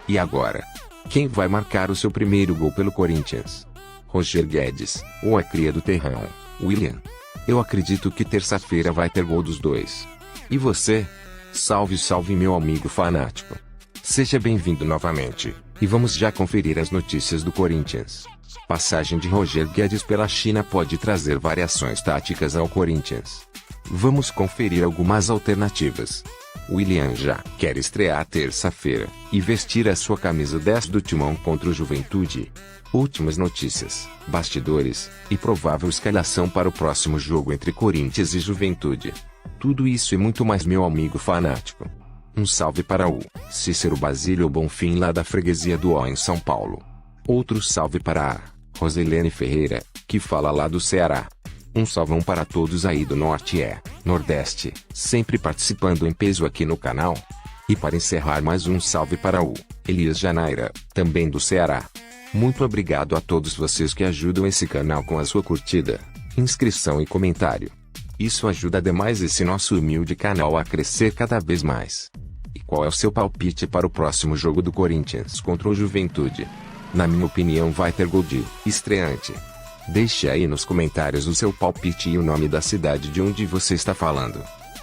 E agora? Quem vai marcar o seu primeiro gol pelo Corinthians? Roger Guedes, ou a cria do terrão, William? Eu acredito que terça-feira vai ter gol dos dois. E você? Salve, salve meu amigo fanático. Seja bem-vindo novamente, e vamos já conferir as notícias do Corinthians. Passagem de Roger Guedes pela China pode trazer variações táticas ao Corinthians. Vamos conferir algumas alternativas. William já quer estrear terça-feira e vestir a sua camisa 10 do Timão contra o Juventude. Últimas notícias, bastidores e provável escalação para o próximo jogo entre Corinthians e Juventude. Tudo isso e muito mais, meu amigo fanático. Um salve para o Cícero Basílio Bonfim, lá da freguesia do Ó, em São Paulo. Outro salve para a Roselene Ferreira, que fala lá do Ceará. Um salvão para todos aí do Norte e Nordeste, sempre participando em peso aqui no canal. E para encerrar, mais um salve para o Elias Janaira, também do Ceará. Muito obrigado a todos vocês que ajudam esse canal com a sua curtida, inscrição e comentário. Isso ajuda demais esse nosso humilde canal a crescer cada vez mais. E qual é o seu palpite para o próximo jogo do Corinthians contra o Juventude? Na minha opinião, vai ter gol de estreante. Deixe aí nos comentários o seu palpite e o nome da cidade de onde você está falando.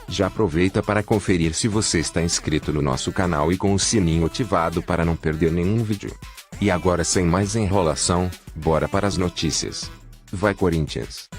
Já aproveita para conferir se você está inscrito no nosso canal e com o sininho ativado para não perder nenhum vídeo. E agora, sem mais enrolação, bora para as notícias. Vai Corinthians!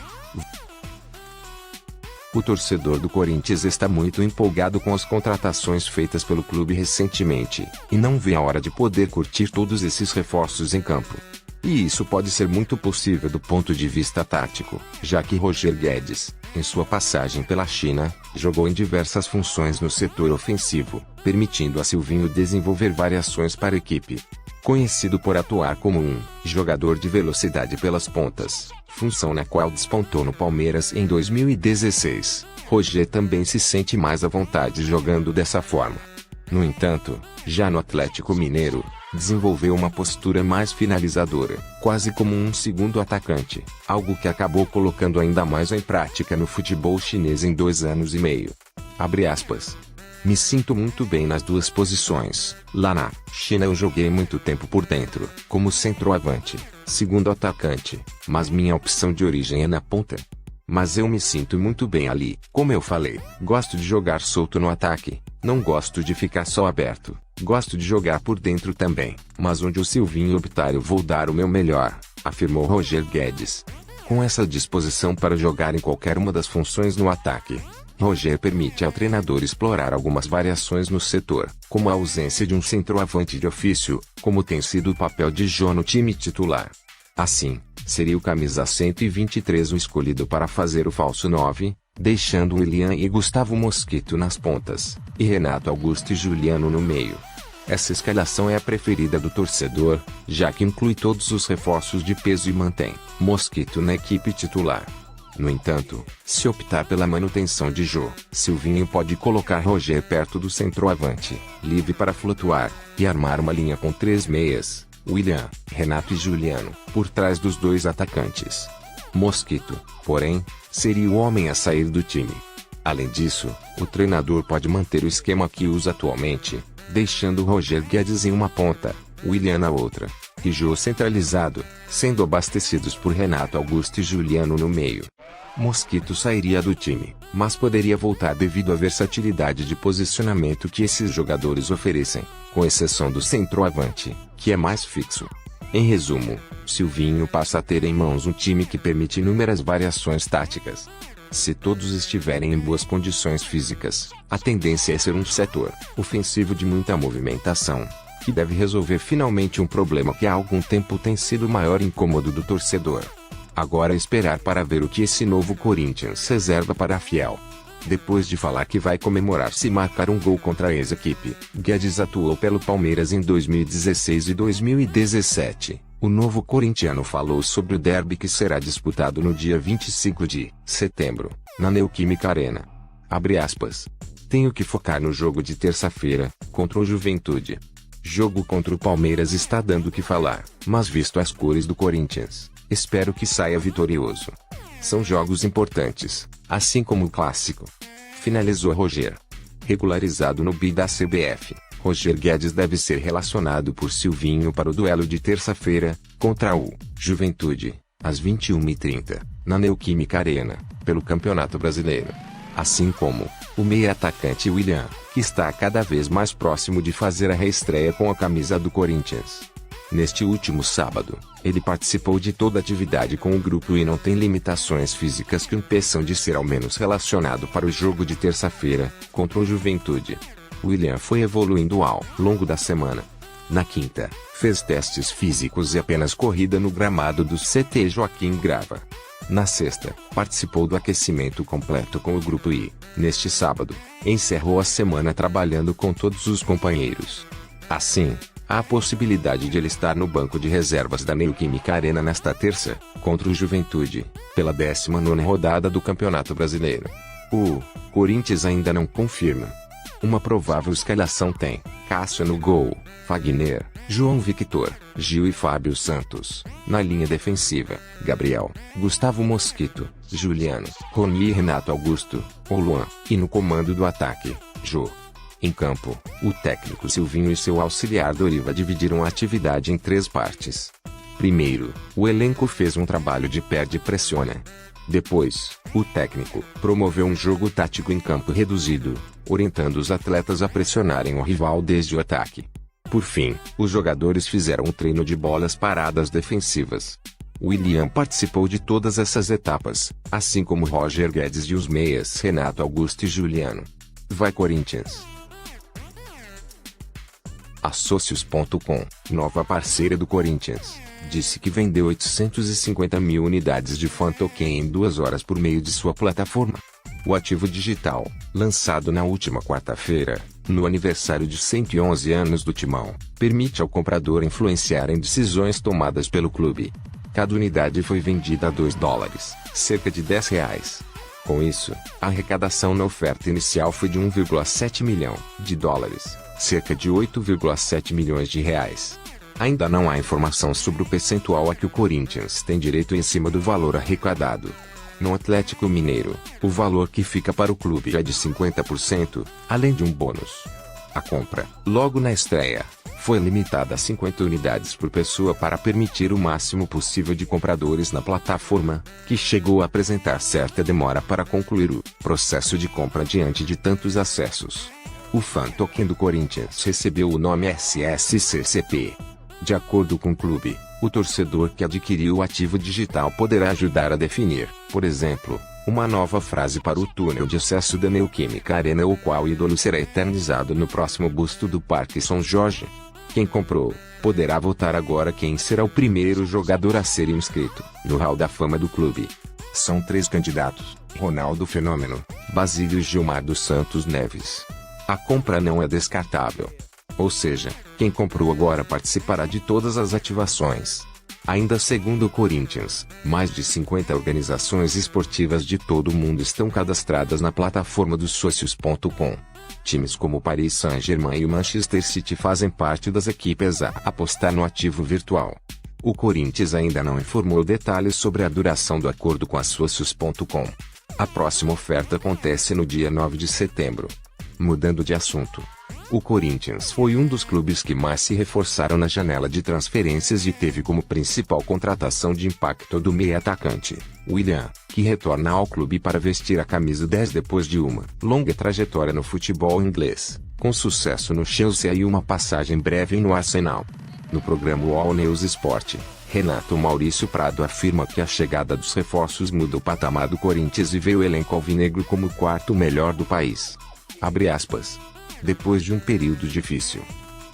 O torcedor do Corinthians está muito empolgado com as contratações feitas pelo clube recentemente, e não vê a hora de poder curtir todos esses reforços em campo. E isso pode ser muito possível do ponto de vista tático, já que Roger Guedes, em sua passagem pela China, jogou em diversas funções no setor ofensivo, permitindo a Silvinho desenvolver variações para a equipe. Conhecido por atuar como um jogador de velocidade pelas pontas, função na qual despontou no Palmeiras em 2016, Roger também se sente mais à vontade jogando dessa forma. No entanto, já no Atlético Mineiro, desenvolveu uma postura mais finalizadora, quase como um segundo atacante, algo que acabou colocando ainda mais em prática no futebol chinês em 2 anos e meio. Abre aspas. Me sinto muito bem nas duas posições. Lá na China eu joguei muito tempo por dentro, como centroavante, segundo atacante, mas minha opção de origem é na ponta. Mas eu me sinto muito bem ali. Como eu falei, gosto de jogar solto no ataque, não gosto de ficar só aberto, gosto de jogar por dentro também, mas onde o Silvinho optar eu vou dar o meu melhor, afirmou Roger Guedes. Com essa disposição para jogar em qualquer uma das funções no ataque, Roger permite ao treinador explorar algumas variações no setor, como a ausência de um centroavante de ofício, como tem sido o papel de Jô no time titular. Assim, seria o camisa 123 o escolhido para fazer o falso 9, deixando William e Gustavo Mosquito nas pontas, e Renato Augusto e Juliano no meio. Essa escalação é a preferida do torcedor, já que inclui todos os reforços de peso e mantém Mosquito na equipe titular. No entanto, se optar pela manutenção de Jô, Silvinho pode colocar Roger perto do centroavante, livre para flutuar, e armar uma linha com 3 meias, William, Renato e Juliano, por trás dos 2 atacantes. Mosquito, porém, seria o homem a sair do time. Além disso, o treinador pode manter o esquema que usa atualmente, deixando Roger Guedes em uma ponta, William na outra, e Jô centralizado, sendo abastecidos por Renato Augusto e Juliano no meio. Mosquito sairia do time, mas poderia voltar devido à versatilidade de posicionamento que esses jogadores oferecem, com exceção do centroavante, que é mais fixo. Em resumo, Silvinho passa a ter em mãos um time que permite inúmeras variações táticas. Se todos estiverem em boas condições físicas, a tendência é ser um setor ofensivo de muita movimentação, que deve resolver finalmente um problema que há algum tempo tem sido o maior incômodo do torcedor. Agora é esperar para ver o que esse novo Corinthians reserva para a Fiel. Depois de falar que vai comemorar se marcar um gol contra a ex-equipe, Guedes atuou pelo Palmeiras em 2016 e 2017. O novo corintiano falou sobre o derby que será disputado no dia 25 de setembro, na Neoquímica Arena. Abre aspas. Tenho que focar no jogo de terça-feira, contra o Juventude. Jogo contra o Palmeiras está dando o que falar, mas visto as cores do Corinthians, espero que saia vitorioso. São jogos importantes, assim como o clássico. Finalizou Roger. Regularizado no BI da CBF. Roger Guedes deve ser relacionado por Silvinho para o duelo de terça-feira, contra o Juventude, às 21h30, na Neoquímica Arena, pelo Campeonato Brasileiro. Assim como o meia-atacante William, que está cada vez mais próximo de fazer a reestreia com a camisa do Corinthians. Neste último sábado, ele participou de toda a atividade com o grupo e não tem limitações físicas que o impeçam de ser ao menos relacionado para o jogo de terça-feira, contra o Juventude. William foi evoluindo ao longo da semana. Na quinta, fez testes físicos e apenas corrida no gramado do CT Joaquim Grava. Na sexta, participou do aquecimento completo com o grupo e, neste sábado, encerrou a semana trabalhando com todos os companheiros. Assim, há a possibilidade de ele estar no banco de reservas da Neoquímica Arena nesta terça, contra o Juventude, pela 19ª rodada do Campeonato Brasileiro. O Corinthians ainda não confirma. Uma provável escalação tem Cássio no gol, Fagner, João Victor, Gil e Fábio Santos. Na linha defensiva, Gabriel, Gustavo Mosquito, Juliano, Rony e Renato Augusto, ou Luan. E no comando do ataque, Jô. Em campo, o técnico Silvinho e seu auxiliar Doriva dividiram a atividade em 3 partes. Primeiro, o elenco fez um trabalho de perde-pressiona. Depois, o técnico promoveu um jogo tático em campo reduzido, orientando os atletas a pressionarem o rival desde o ataque. Por fim, os jogadores fizeram um treino de bolas paradas defensivas. William participou de todas essas etapas, assim como Roger Guedes e os meias Renato Augusto e Juliano. Vai Corinthians! A Socios.com, nova parceira do Corinthians, disse que vendeu 850 mil unidades de Fan Token em 2 horas por meio de sua plataforma. O ativo digital, lançado na última quarta-feira, no aniversário de 111 anos do Timão, permite ao comprador influenciar em decisões tomadas pelo clube. Cada unidade foi vendida a $2, cerca de R$10. Com isso, a arrecadação na oferta inicial foi de 1,7 milhão de dólares, cerca de 8,7 milhões de reais. Ainda não há informação sobre o percentual a que o Corinthians tem direito em cima do valor arrecadado. No Atlético Mineiro, o valor que fica para o clube é de 50%, além de um bônus. A compra, logo na estreia, foi limitada a 50 unidades por pessoa para permitir o máximo possível de compradores na plataforma, que chegou a apresentar certa demora para concluir o processo de compra diante de tantos acessos. O Fan Token do Corinthians recebeu o nome SSCCP. De acordo com o clube, o torcedor que adquiriu o ativo digital poderá ajudar a definir, por exemplo, uma nova frase para o túnel de acesso da Neoquímica Arena, o qual ídolo será eternizado no próximo busto do Parque São Jorge. Quem comprou, poderá votar agora quem será o primeiro jogador a ser inscrito no Hall da Fama do clube. São 3 candidatos: Ronaldo Fenômeno, Basílio e Gilmar dos Santos Neves. A compra não é descartável. Ou seja, quem comprou agora participará de todas as ativações. Ainda segundo o Corinthians, mais de 50 organizações esportivas de todo o mundo estão cadastradas na plataforma dos Socios.com. Times como o Paris Saint-Germain e o Manchester City fazem parte das equipes a apostar no ativo virtual. O Corinthians ainda não informou detalhes sobre a duração do acordo com a Socios.com. A próxima oferta acontece no dia 9 de setembro. Mudando de assunto. O Corinthians foi um dos clubes que mais se reforçaram na janela de transferências e teve como principal contratação de impacto do meia-atacante, William, que retorna ao clube para vestir a camisa 10 depois de uma longa trajetória no futebol inglês, com sucesso no Chelsea e uma passagem breve no Arsenal. No programa All News Sport, Renato Maurício Prado afirma que a chegada dos reforços muda o patamar do Corinthians e vê o elenco alvinegro como o 4º melhor do país. Abre aspas. Depois de um período difícil,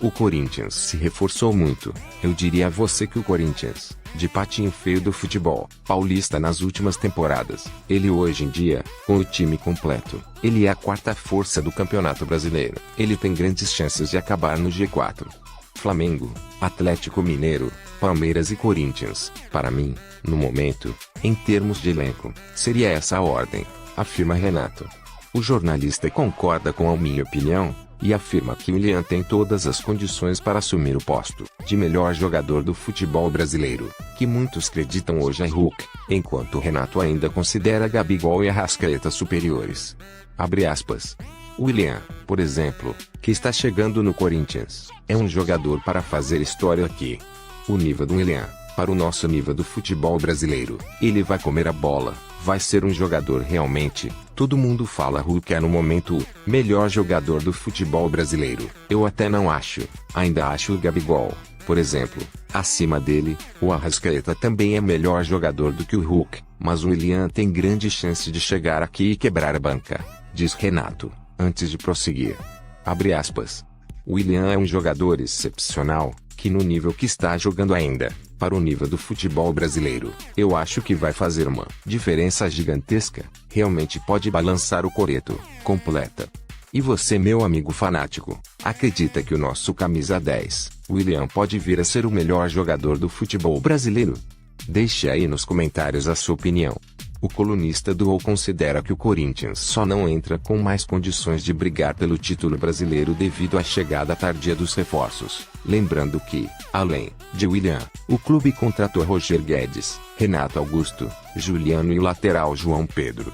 o Corinthians se reforçou muito. Eu diria a você que o Corinthians, de patinho feio do futebol paulista nas últimas temporadas, ele hoje em dia, com o time completo, ele é a 4ª força do Campeonato Brasileiro. Ele tem grandes chances de acabar no G4. Flamengo, Atlético Mineiro, Palmeiras e Corinthians, para mim, no momento, em termos de elenco, seria essa a ordem, afirma Renato. O jornalista concorda com a minha opinião, e afirma que William tem todas as condições para assumir o posto de melhor jogador do futebol brasileiro, que muitos acreditam hoje é Hulk, enquanto Renato ainda considera Gabigol e Arrascaeta superiores. Abre aspas. Willian, por exemplo, que está chegando no Corinthians, é um jogador para fazer história aqui. O nível do Willian, para o nosso nível do futebol brasileiro, ele vai comer a bola, vai ser um jogador realmente. Todo mundo fala Hulk é no momento o melhor jogador do futebol brasileiro. Eu até não acho, ainda acho o Gabigol, por exemplo, acima dele. O Arrascaeta também é melhor jogador do que o Hulk, mas o Willian tem grande chance de chegar aqui e quebrar a banca, diz Renato, antes de prosseguir. Abre aspas. O Willian é um jogador excepcional, que no nível que está jogando ainda, para o nível do futebol brasileiro, eu acho que vai fazer uma diferença gigantesca, realmente pode balançar o coreto, completa. E você, meu amigo fanático, acredita que o nosso camisa 10, Willian, pode vir a ser o melhor jogador do futebol brasileiro? Deixe aí nos comentários a sua opinião. O colunista do UOL considera que o Corinthians só não entra com mais condições de brigar pelo título brasileiro devido à chegada tardia dos reforços. Lembrando que, além de Willian, o clube contratou Roger Guedes, Renato Augusto, Juliano e o lateral João Pedro.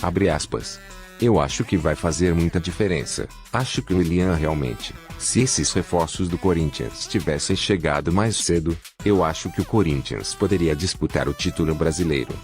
Abre aspas. Eu acho que vai fazer muita diferença. Acho que o Willian realmente, se esses reforços do Corinthians tivessem chegado mais cedo, eu acho que o Corinthians poderia disputar o título brasileiro.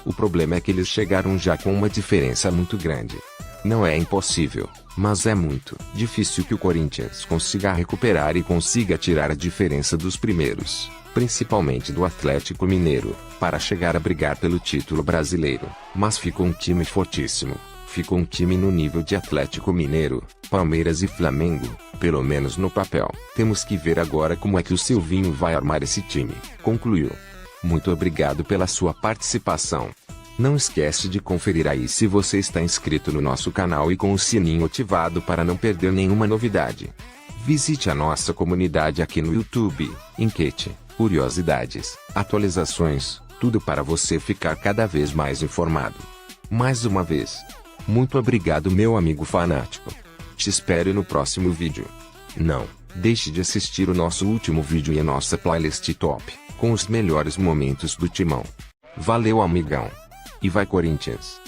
O problema é que eles chegaram já com uma diferença muito grande. Não é impossível, mas é muito difícil que o Corinthians consiga recuperar e consiga tirar a diferença dos primeiros, principalmente do Atlético Mineiro, para chegar a brigar pelo título brasileiro. Mas ficou um time fortíssimo. Ficou um time no nível de Atlético Mineiro, Palmeiras e Flamengo, pelo menos no papel. Temos que ver agora como é que o Silvinho vai armar esse time, concluiu. Muito obrigado pela sua participação. Não esquece de conferir aí se você está inscrito no nosso canal e com o sininho ativado para não perder nenhuma novidade. Visite a nossa comunidade aqui no YouTube, enquete, curiosidades, atualizações, tudo para você ficar cada vez mais informado. Mais uma vez, muito obrigado, meu amigo fanático. Te espero no próximo vídeo. Não deixe de assistir o nosso último vídeo e a nossa playlist top, com os melhores momentos do Timão. Valeu, amigão. E vai Corinthians!